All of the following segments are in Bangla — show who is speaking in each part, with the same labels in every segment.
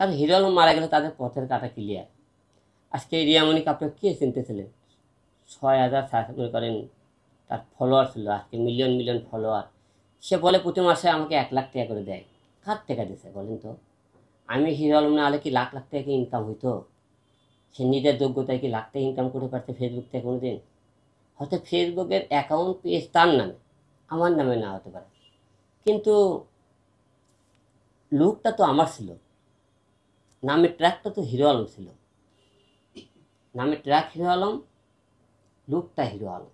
Speaker 1: কারণ হিরো আলম মারা গেলে তাদের পথের কাটা ক্লিয়ার। আজকে রিয়ামণিকে আপনার কে চিনতেছিলেন? 6,000 মনে করেন তার ফলোয়ার ছিল, আজকে মিলিয়ন মিলিয়ন ফলোয়ার। সে বলে প্রতি মাসে আমাকে 1 লাখ টাকা করে দেয়। কার টাকা দিছে বলেন তো? আমি হিরো আলম না হলে কি লাখ লাখ টাকা ইনকাম হইতো? সে নিজের যোগ্যতায় কি লাখ টাকা ইনকাম করতে পারছে ফেসবুক থেকে কোনো দিন? হয়তো ফেসবুকের অ্যাকাউন্ট পেজ তার নামে, আমার নামে না হতে পারে, কিন্তু লুকটা তো আমার ছিল, নামের ট্র্যাকটা তো হিরো আলম ছিল। নামের ট্র্যাক হিরো আলম, লুকটা হিরো আলম।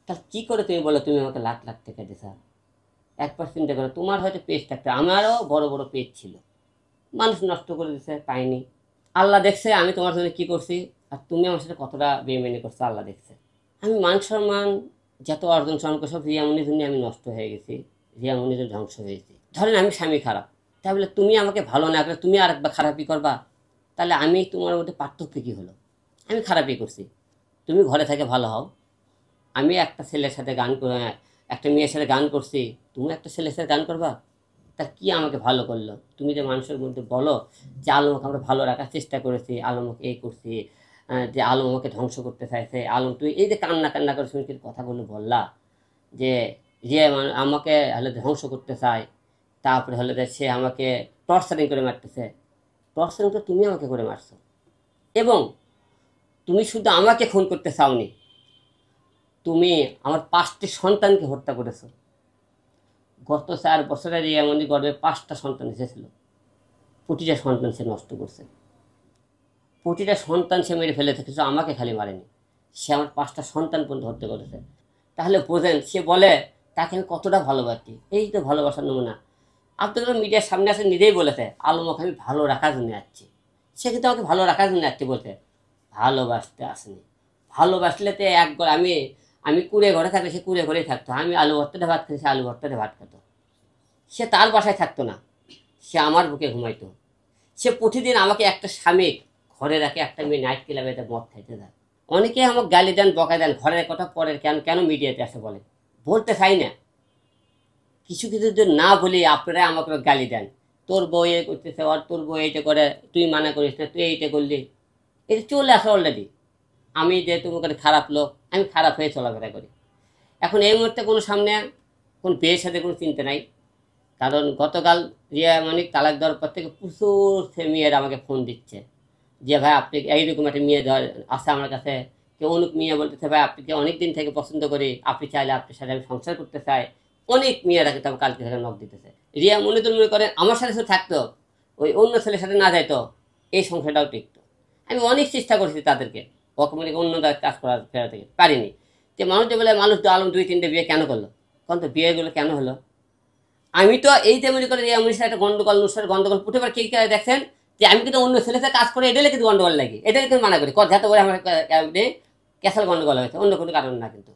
Speaker 1: তাহলে কী করে তুমি বলো তুমি আমাকে লাখ লাখ টাকা দিছা? 1% করে তোমার হয়তো পেজ থাকতে, আমারও বড় বড় পেজ ছিল, মানুষ নষ্ট করে দিচ্ছে, পাইনি। আল্লাহ দেখছে আমি তোমার জন্য কী করছি, আর তুমি আমার সাথে কতটা বেমেনি করছো আল্লাহ দেখছে। আমি মান সম্মান যত অর্জন সম্মান সব রিয়ামণির জন্য আমি নষ্ট হয়ে গেছি, রিয়ামণির ধ্বংস হয়েছি। ধরেন আমি স্বামী খারাপ, তাহলে তুমি আমাকে ভালো না করে তুমি আরেকবার খারাপই করবা, তাহলে আমি তোমার মধ্যে পার্থক্য কী হলো? আমি খারাপই করছি, তুমি ঘরে থেকে ভালো হও। আমি একটা ছেলের সাথে গান করে, একটা মেয়ের সাথে গান করছি, তুমি একটা ছেলের সাথে গান করবা? তা কি আমাকে ভালো করলো? তুমি যে মানুষের মধ্যে বলো যে আলমকে আমরা ভালো রাখার চেষ্টা করেছি, আলমকে এই করছি, যে আলম আমাকে ধ্বংস করতে চাইছে, আলম তুই এই যে কান্না কান্না করে শুনে কথাগুলো বললা যে যে আমাকে হলে ধ্বংস করতে চায়, তারপরে হলে সে আমাকে টর্চারিং করে মারতেছে। টর্চারিং তো তুমি আমাকে করে মারছো, এবং তুমি শুধু আমাকে খুন করতে চাওনি, তুমি আমার 5টি সন্তানকে হত্যা করেছো। গত 4 বছরের রিয়ামণি গর্ভে 5টা সন্তান এসেছিল, প্রতিটা সন্তান সে নষ্ট করছে, প্রতিটা সন্তান সে মেরে ফেলে থেকেছে, আমাকে খালি মারেনি, সে আমার 5টা সন্তান পর্যন্ত হত্যা করেছে। তাহলে বোঝেন সে বলে তাকে আমি কতটা ভালোবাসি। এই তো ভালোবাসার নমুনা। আপনাদের মিডিয়ার সামনে আসে নিজেই বলেছে আলমকে আমি ভালো রাখার জন্য আসছি, সে কিন্তু আমাকে ভালো রাখার জন্য আসছে বলতে, ভালোবাসতে আসেনি। ভালোবাসলে তো আমি কুড়ে ঘরে থাকলে সে কুড়ে ঘরেই থাকতো, আমি আলু ভর্তাতে ভাত খেতে সে আলু ভর্তাতে ভাত খেত। সে তার বাসায় থাকতো না, সে আমার বুকে ঘুমাইতো। সে প্রতিদিন আমাকে একটা স্বামী ঘরে রাখে, একটা মেয়ে নাইট ক্লাবে মদ খাইতে যায়। অনেকে আমাকে গালি দেন, বকা দেন, ঘরের কথা পরের কেন কেন মিডিয়াতে আসে বলে, বলতে চাই না। কিছু কিছু যদি না বলি আপনারা আমাকে গালি দেন, তোর বউ এ করতেছে, আর তোর বউ এইটা করে, তুই মানা করিস না, তুই এইটা করলি। এটা চলে আসে অলরেডি। আমি যে তোমাকে খারাপ লোক, আমি খারাপ হয়ে চলাফেরা করি। এখন এই মুহূর্তে কোনো সামনে কোন বিয়ের সাথে কোনো চিন্তা নাই, কারণ গতকাল রিয়ামণির তালাক দেওয়ার পর থেকে প্রচুর মেয়েরা আমাকে ফোন দিচ্ছে যে ভাই আপনি এইরকম একটা মেয়ে আছে আমার কাছে। কেউ অনেক মেয়ে বলতেছে ভাই আপনাকে অনেক দিন থেকে পছন্দ করি, আপনি চাইলে আপনার সাথে আমি সংসার করতে চাই। অনেক মেয়েরা কিন্তু আমি কালকে থেকে নখ দিতেছে। রিয়ামণি তো মনে করেন আমার সাথে সাথে থাকতো, ওই অন্য ছেলের সাথে না যাইতো, এই সংসারটাও টিকতো। আমি অনেক চেষ্টা করেছি তাদেরকে ওকে মানে অন্য কাজ করার ফেরা থেকে পারিনি। যে মানুষ যে বলে মানুষ তো আলম 2-3টে বিয়ে কেন করলো, কারণ তো বিয়েগুলো কেন হলো? আমি তো এই যে মনে করি রিয়ামণির সাথে একটা গন্ডগোল, নুসরার গন্ডগোল প্রতিবার কে কে দেখছেন যে আমি কিন্তু অন্য ছেলের সাথে কাজ করে, এটালে কিন্তু গন্ডগোল লাগে, এটালে কিন্তু মানা করি যাতে করে আমার ক্যাসাল গন্ডগোল হয়েছে, অন্য কোনো কারণ না। কিন্তু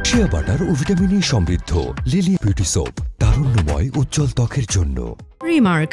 Speaker 2: শিয়া বাটার ও ভিটামিন সমৃদ্ধ লিলি বিউটি সোপ, তারুণ্যময় উজ্জ্বল ত্বকের জন্য।
Speaker 3: রিমার্ক।